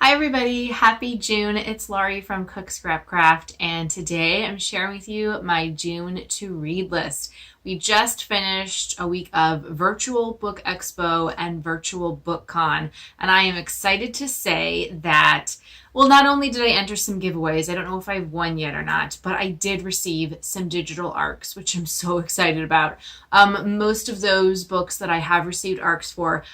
Hi everybody, happy June. It's Laurie from Cook Scrapcraft, and today I'm sharing with you my June to read list. We just finished a week of virtual book expo and virtual book con, and I am excited to say that, well, not only did I enter some giveaways, I don't know if I've won yet or not, but I did receive some digital ARCs, which I'm so excited about. Most of those books that I have received ARCs for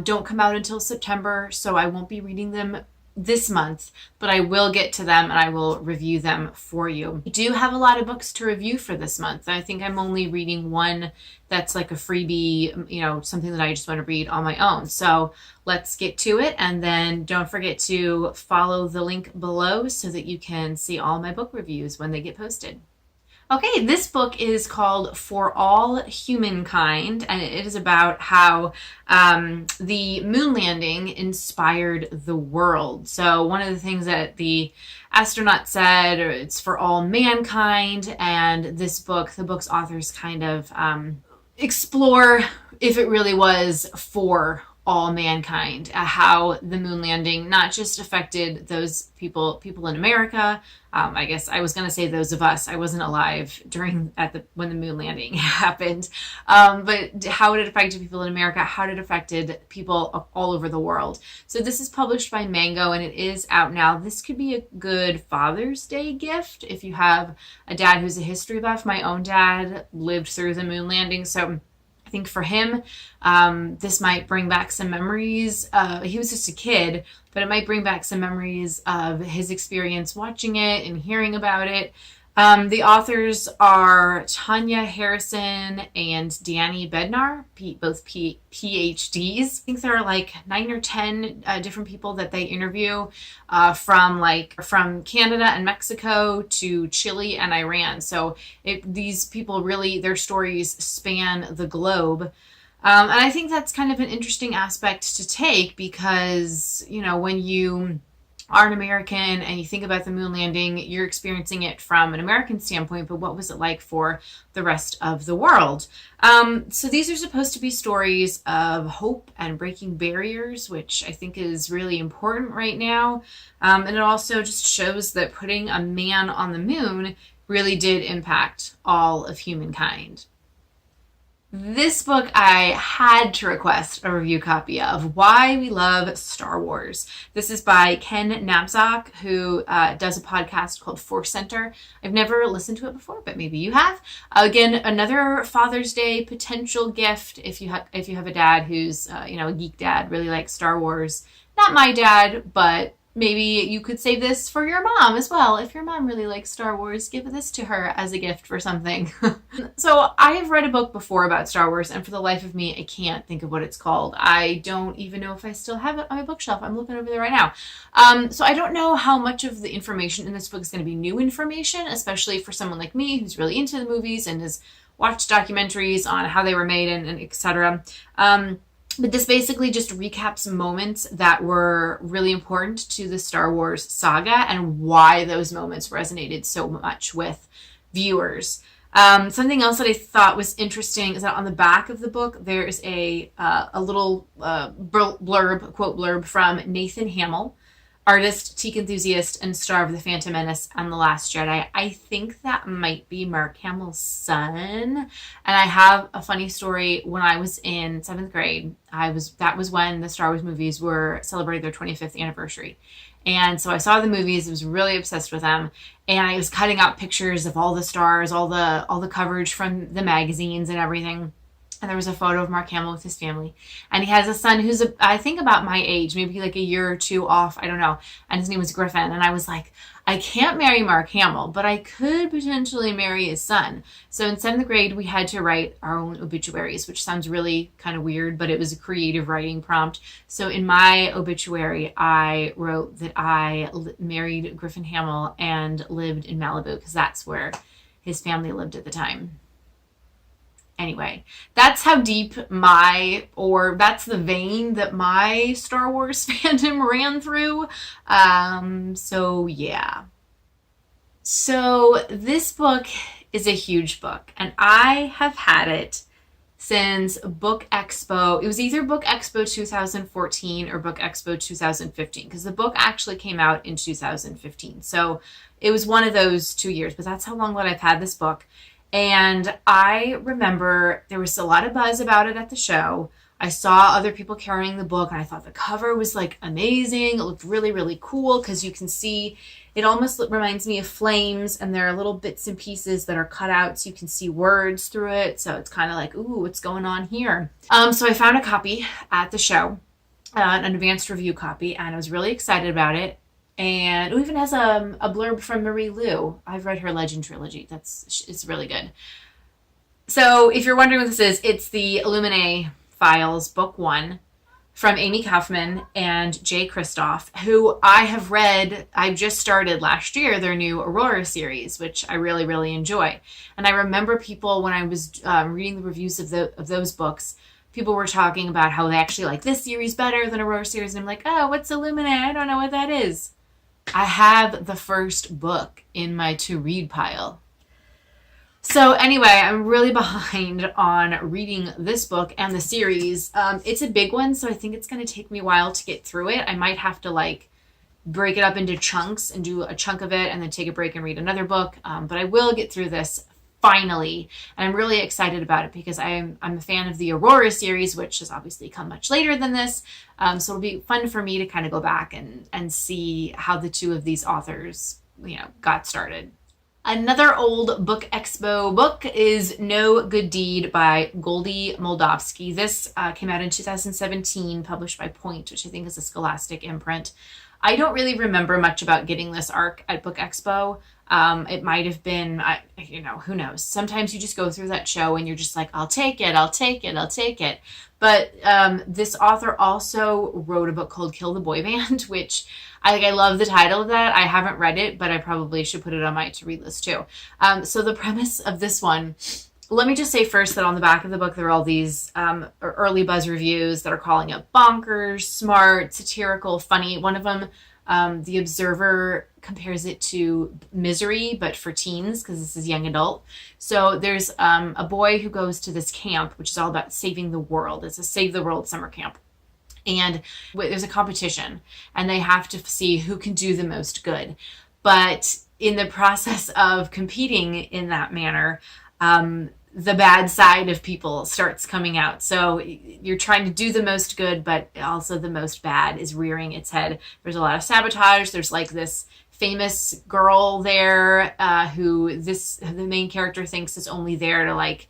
don't come out until September, so I won't be reading them this month, but I will get to them and I will review them for you. I do have a lot of books to review for this month. I think I'm only reading one that's like a freebie, something that I just want to read on my own. So let's get to it, and then don't forget to follow the link below so that you can see all my book reviews when they get posted. Okay, this book is called For All Humankind, and it is about how the moon landing inspired the world. So one of the things that the astronaut said, it's for all mankind, and this book, the book's authors kind of explore if it really was for all mankind, how the moon landing not just affected those people in America. I guess I was going to say those of us. I wasn't alive when the moon landing happened. But how it affected people in America, how it affected people all over the world. So this is published by Mango and it is out now. This could be a good Father's Day gift if you have a dad who's a history buff. My own dad lived through the moon landing, so I think for him, this might bring back some memories. He was just a kid, but it might bring back some memories of his experience watching it and hearing about it. The authors are Tanya Harrison and Danny Bednar, both PhDs. I think there are like 9 or 10 different people that they interview from Canada and Mexico to Chile and Iran. So these people really, their stories span the globe. And I think that's kind of an interesting aspect to take because, when you are an American and you think about the moon landing, you're experiencing it from an American standpoint, but what was it like for the rest of the world? So these are supposed to be stories of hope and breaking barriers, which I think is really important right now. And it also just shows that putting a man on the moon really did impact all of humankind. This book I had to request a review copy of, Why We Love Star Wars. This is by Ken Napzok, who does a podcast called Force Center. I've never listened to it before, but maybe you have. Again, another Father's Day potential gift if you have a dad who's a geek dad, really likes Star Wars. Not my dad, but maybe you could save this for your mom as well. If your mom really likes Star Wars, give this to her as a gift for something. So I have read a book before about Star Wars, and for the life of me, I can't think of what it's called. I don't even know if I still have it on my bookshelf. I'm looking over there right now. So I don't know how much of the information in this book is going to be new information, especially for someone like me who's really into the movies and has watched documentaries on how they were made and etc. But this basically just recaps moments that were really important to the Star Wars saga and why those moments resonated so much with viewers. Something else that I thought was interesting is that on the back of the book, there is a little quote blurb from Nathan Hamill, artist, teak enthusiast, and star of The Phantom Menace and The Last Jedi. I think that might be Mark Hamill's son. And I have a funny story. When I was in 7th grade, that was when the Star Wars movies were celebrating their 25th anniversary. And so I saw the movies, I was really obsessed with them, and I was cutting out pictures of all the stars, all the coverage from the magazines and everything. And there was a photo of Mark Hamill with his family. And he has a son who's, I think, about my age, maybe like a year or two off, I don't know. And his name was Griffin. And I was like, I can't marry Mark Hamill, but I could potentially marry his son. So in 7th grade, we had to write our own obituaries, which sounds really kind of weird, but it was a creative writing prompt. So in my obituary, I wrote that I married Griffin Hamill and lived in Malibu, because that's where his family lived at the time. Anyway, that's how deep that's the vein that my Star Wars fandom ran through. So yeah. So this book is a huge book, and I have had it since Book Expo. It was either Book Expo 2014 or Book Expo 2015, because the book actually came out in 2015. So it was one of those 2 years, but that's how long that I've had this book. And I remember there was a lot of buzz about it at the show. I saw other people carrying the book, and I thought the cover was like amazing. It looked really, really cool because you can see it almost reminds me of flames, and there are little bits and pieces that are cut out so you can see words through it. So it's kind of like, ooh, what's going on here? So I found a copy at the show, an advanced review copy, and I was really excited about it. And it even has a blurb from Marie Lu. I've read her Legend trilogy. It's really good. So if you're wondering what this is, it's the Illuminae Files, Book 1, from Amie Kaufman and J. Kristoff, who I have read. I just started last year their new Aurora series, which I really, really enjoy. And I remember people, when I was reading the reviews of those books, people were talking about how they actually like this series better than Aurora series. And I'm like, oh, what's Illuminae? I don't know what that is. I have the first book in my to-read pile. So anyway, I'm really behind on reading this book and the series. It's a big one, so I think it's going to take me a while to get through it. I might have to like break it up into chunks and do a chunk of it and then take a break and read another book. But I will get through this finally, and I'm really excited about it because I'm a fan of the Aurora series, which has obviously come much later than this. So it'll be fun for me to kind of go back and see how the two of these authors, got started. Another old Book Expo book is No Good Deed by Goldy Moldavsky. This came out in 2017, published by Point, which I think is a Scholastic imprint. I don't really remember much about getting this arc at Book Expo. It might have been, who knows? Sometimes you just go through that show and you're just like, I'll take it, I'll take it, I'll take it. But this author also wrote a book called Kill the Boy Band, which I love the title of that. I haven't read it, but I probably should put it on my to-read list too. So the premise of this one, let me just say first that on the back of the book, there are all these early buzz reviews that are calling it bonkers, smart, satirical, funny. One of them, The Observer, compares it to Misery, but for teens, because this is young adult. So there's a boy who goes to this camp, which is all about saving the world. It's a Save the World summer camp. And there's a competition, and they have to see who can do the most good. But in the process of competing in that manner, the bad side of people starts coming out. So you're trying to do the most good, but also the most bad is rearing its head. There's a lot of sabotage. There's like this famous girl there who the main character thinks is only there to like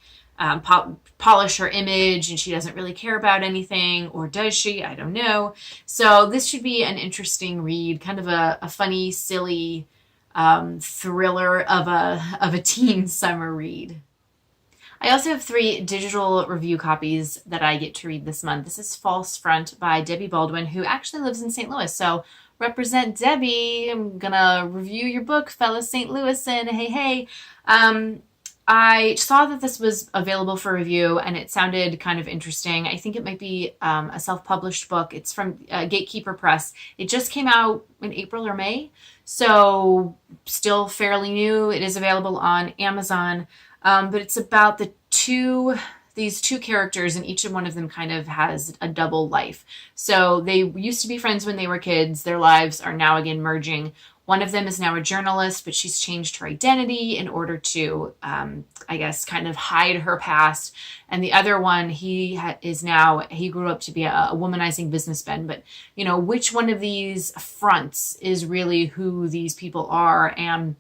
polish her image, and she doesn't really care about anything, or does she? I don't know. So this should be an interesting read, kind of a funny, silly thriller of a teen summer read. I also have 3 digital review copies that I get to read this month. This is False Front by Debbie Baldwin, who actually lives in St. Louis. So represent Debbie. I'm gonna review your book, fellow St. Louisan. Hey. I saw that this was available for review, and it sounded kind of interesting. I think it might be a self-published book. It's from Gatekeeper Press. It just came out in April or May, so still fairly new. It is available on Amazon, but it's about these two characters, and each one of them kind of has a double life. So they used to be friends when they were kids. Their lives are now again merging. One of them is now a journalist, but she's changed her identity in order to, kind of hide her past. And the other one, he grew up to be a womanizing businessman. But, which one of these fronts is really who these people are? And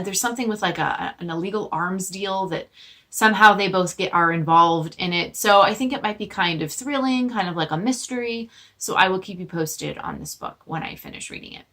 there's something with like an illegal arms deal that somehow they both are involved in it. So I think it might be kind of thrilling, kind of like a mystery. So I will keep you posted on this book when I finish reading it.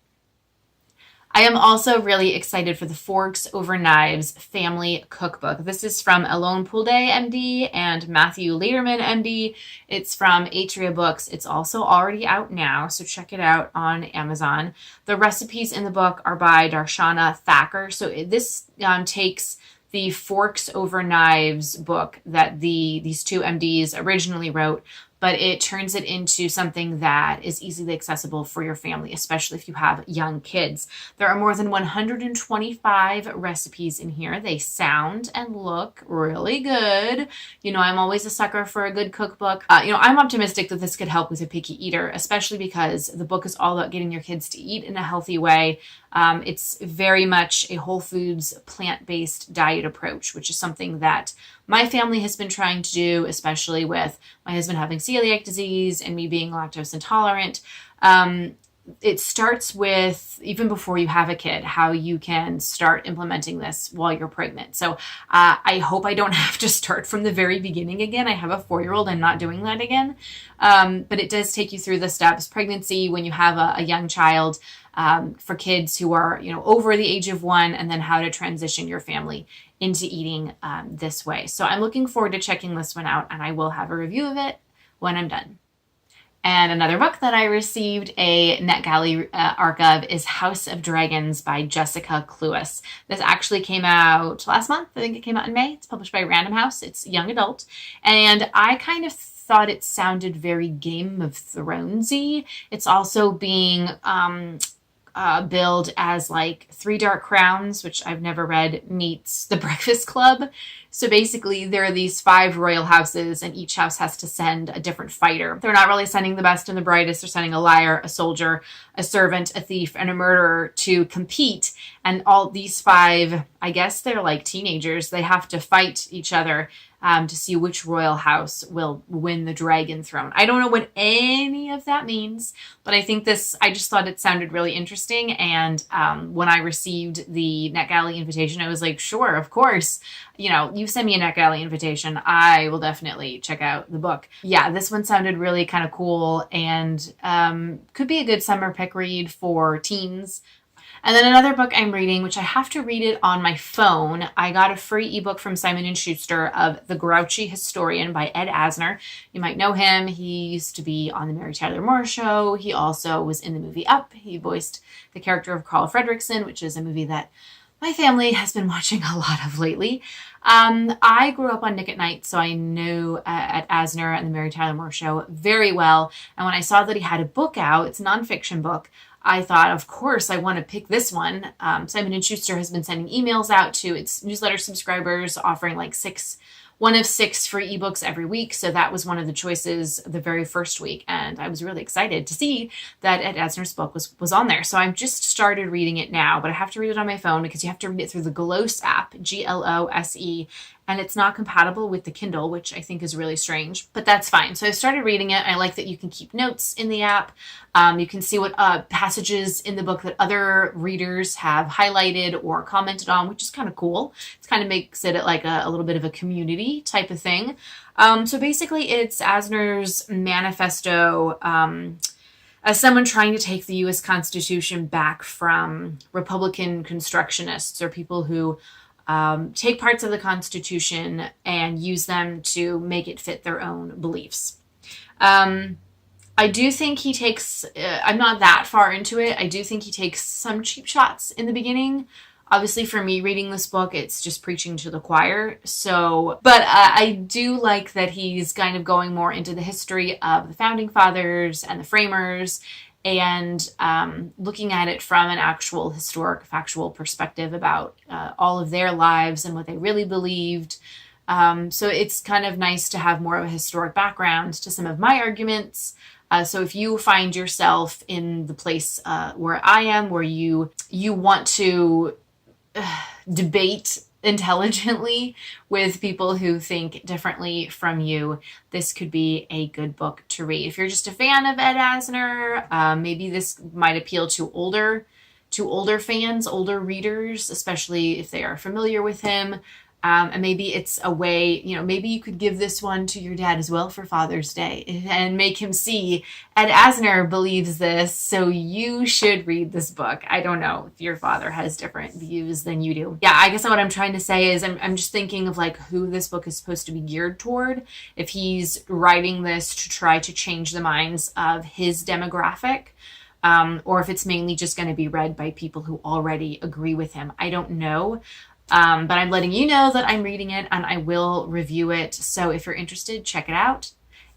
I am also really excited for the Forks Over Knives Family Cookbook. This is from Alon Pulde, MD, and Matthew Lederman, MD. It's from Atria Books. It's also already out now, so check it out on Amazon. The recipes in the book are by Darshana Thacker. So this takes the Forks Over Knives book that these two MDs originally wrote, but it turns it into something that is easily accessible for your family, especially if you have young kids. There are more than 125 recipes in here. They sound and look really good. You know, I'm always a sucker for a good cookbook. You know, I'm optimistic that this could help with a picky eater, especially because the book is all about getting your kids to eat in a healthy way. It's very much a whole foods, plant-based diet approach, which is something that my family has been trying to do, especially with my husband having celiac disease and me being lactose intolerant. It starts with, even before you have a kid, how you can start implementing this while you're pregnant. So I hope I don't have to start from the very beginning again. I have a 4-year-old. I'm not doing that again. But it does take you through the steps. Pregnancy, when you have a young child, for kids who are, you know, over the age of 1, and then how to transition your family into eating this way. So I'm looking forward to checking this one out, and I will have a review of it when I'm done. And another book that I received a NetGalley ARC of is House of Dragons by Jessica Cluess. This actually came out last month. I think it came out in May. It's published by Random House. It's young adult. And I kind of thought it sounded very Game of Thronesy. It's also being billed as like Three Dark Crowns, which I've never read, meets The Breakfast Club. So basically there are these 5 royal houses, and each house has to send a different fighter. They're not really sending the best and the brightest. They're sending a liar, a soldier, a servant, a thief, and a murderer to compete. And all these 5, I guess they're like teenagers, they have to fight each other to see which royal house will win the dragon throne. I don't know what any of that means, but I just thought it sounded really interesting. And when I received the NetGalley invitation, I was like, sure, of course. You know, you send me a NetGalley invitation, I will definitely check out the book. Yeah, this one sounded really kind of cool, and could be a good summer pick read for teens. And then another book I'm reading, which I have to read it on my phone. I got a free ebook from Simon & Schuster of The Grouchy Historian by Ed Asner. You might know him. He used to be on the Mary Tyler Moore Show. He also was in the movie Up. He voiced the character of Carl Fredricksen, which is a movie that my family has been watching a lot of lately. I grew up on Nick at Night, so I knew Ed Asner and the Mary Tyler Moore Show very well. And when I saw that he had a book out, it's a nonfiction book, I thought, of course, I want to pick this one. Simon & Schuster has been sending emails out to its newsletter subscribers, offering like 1 of 6 free ebooks every week. So that was one of the choices the very first week. And I was really excited to see that Ed Asner's book was on there. So I've just started reading it now, but I have to read it on my phone because you have to read it through the Glose app, Glose, and it's not compatible with the Kindle, which I think is really strange, but that's fine. So I started reading it. I like that you can keep notes in the app. You can see what passages in the book that other readers have highlighted or commented on, which is kind of cool. It kind of makes it like a little bit of a community type of thing. So basically it's Asner's manifesto as someone trying to take the U.S. Constitution back from Republican constructionists, or people who take parts of the Constitution and use them to make it fit their own beliefs. I do think he takes, I'm not that far into it, I do think he takes some cheap shots in the beginning. Obviously for me reading this book, it's just preaching to the choir. So, but I do like that he's kind of going more into the history of the founding fathers and the framers, and looking at it from an actual historic, factual perspective about all of their lives and what they really believed. So it's kind of nice to have more of a historic background to some of my arguments. So if you find yourself in the place where I am, where you want to debate intelligently with people who think differently from you, this could be a good book to read. If you're just a fan of Ed Asner, maybe this might appeal to older fans, older readers, especially if they are familiar with him. And maybe it's a way, maybe you could give this one to your dad as well for Father's Day and make him see Ed Asner believes this, so you should read this book. I don't know if your father has different views than you do. Yeah, I guess what I'm trying to say is I'm just thinking of like who this book is supposed to be geared toward. If he's writing this to try to change the minds of his demographic, or if it's mainly just going to be read by people who already agree with him. I don't know. But I'm letting you know that I'm reading it and I will review it. So if you're interested, check it out.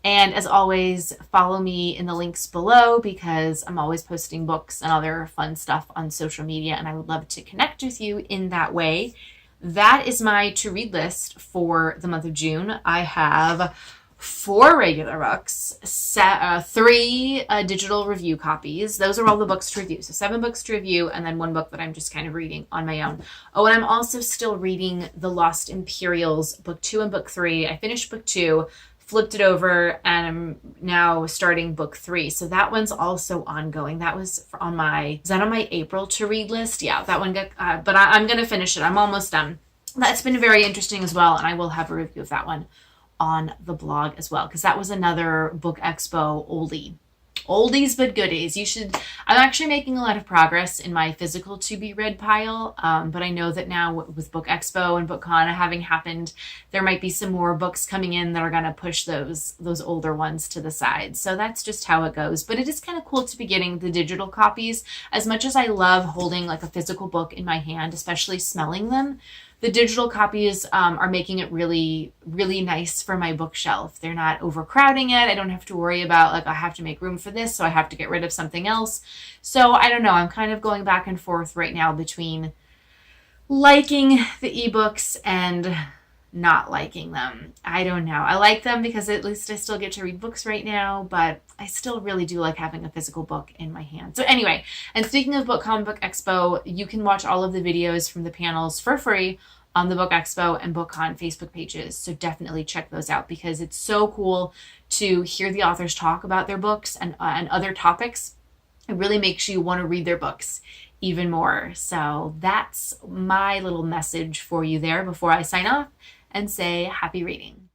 And as always, follow me in the links below because I'm always posting books and other fun stuff on social media, and I would love to connect with you in that way. That is my to-read list for the month of June. I have 4 regular books, 3 digital review copies. Those are all the books to review. So 7 books to review, and then 1 book that I'm just kind of reading on my own. Oh, and I'm also still reading The Lost Imperials, book 2 and book 3. I finished book 2, flipped it over, and I'm now starting book 3. So that one's also ongoing. That was on my, is that on my April to read list? Yeah, that one got, but I'm going to finish it. I'm almost done. That's been very interesting as well, and I will have a review of that one on the blog as well, because that was another book expo oldie. Oldies but goodies. I'm actually making a lot of progress in my physical to be read pile, but I know that now with Book Expo and BookCon having happened, there might be some more books coming in that are going to push those older ones to the side. So that's just how it goes. But it is kind of cool to be getting the digital copies. As much as I love holding like a physical book in my hand, especially smelling them, the digital copies are making it really, really nice for my bookshelf. They're not overcrowding it. I don't have to worry about, like, I have to make room for this, so I have to get rid of something else. So I don't know. I'm kind of going back and forth right now between liking the ebooks and not liking them. I don't know. I like them because at least I still get to read books right now, but I still really do like having a physical book in my hand. So anyway, and speaking of BookCon Book Expo, you can watch all of the videos from the panels for free on the Book Expo and BookCon Facebook pages. So definitely check those out because it's so cool to hear the authors talk about their books and other topics. It really makes you want to read their books even more. So that's my little message for you there before I sign off and say happy reading.